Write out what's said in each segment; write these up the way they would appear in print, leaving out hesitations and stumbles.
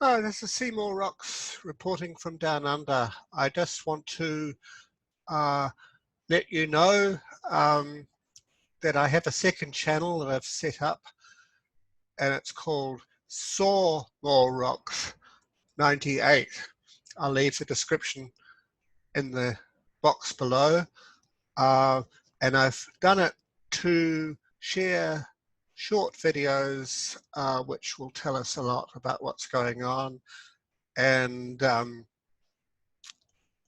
Oh, this is Sawmorerocks reporting from down under. I just want to uh, let you know that I have a second channel that I've set up, and it's called Sawmorerocks98. I'll leave the description in the box below. And I've done it to share short videos which will tell us a lot about what's going on. And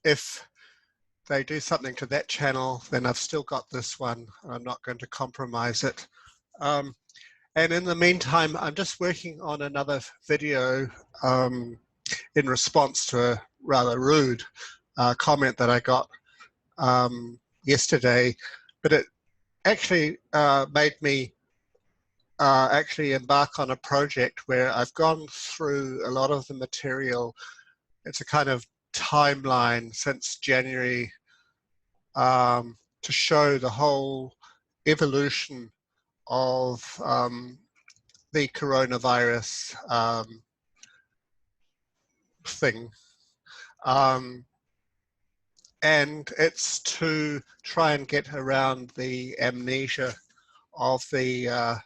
if they do something to that channel, then I've still got this one. I'm not going to compromise it. And in the meantime, I'm just working on another video in response to a rather rude comment that I got yesterday, but it actually made me actually embark on a project where I've gone through a lot of the material. It's a kind of timeline since January to show the whole evolution of the coronavirus thing. And it's to try and get around the amnesia of the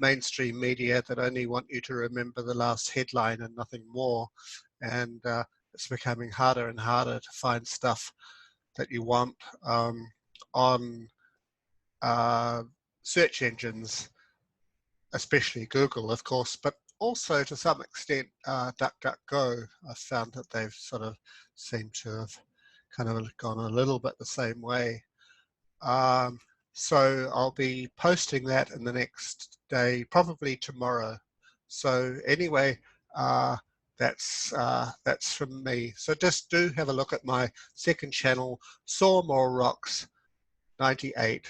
mainstream media that only want you to remember the last headline and nothing more. And it's becoming harder and harder to find stuff that you want on search engines, especially Google, of course, but also to some extent DuckDuckGo. I've found that they've sort of seemed to have kind of gone a little bit the same way. So I'll be posting that in the next day, probably tomorrow. So anyway, that's from me. So just do have a look at my second channel, Sawmorerocks98.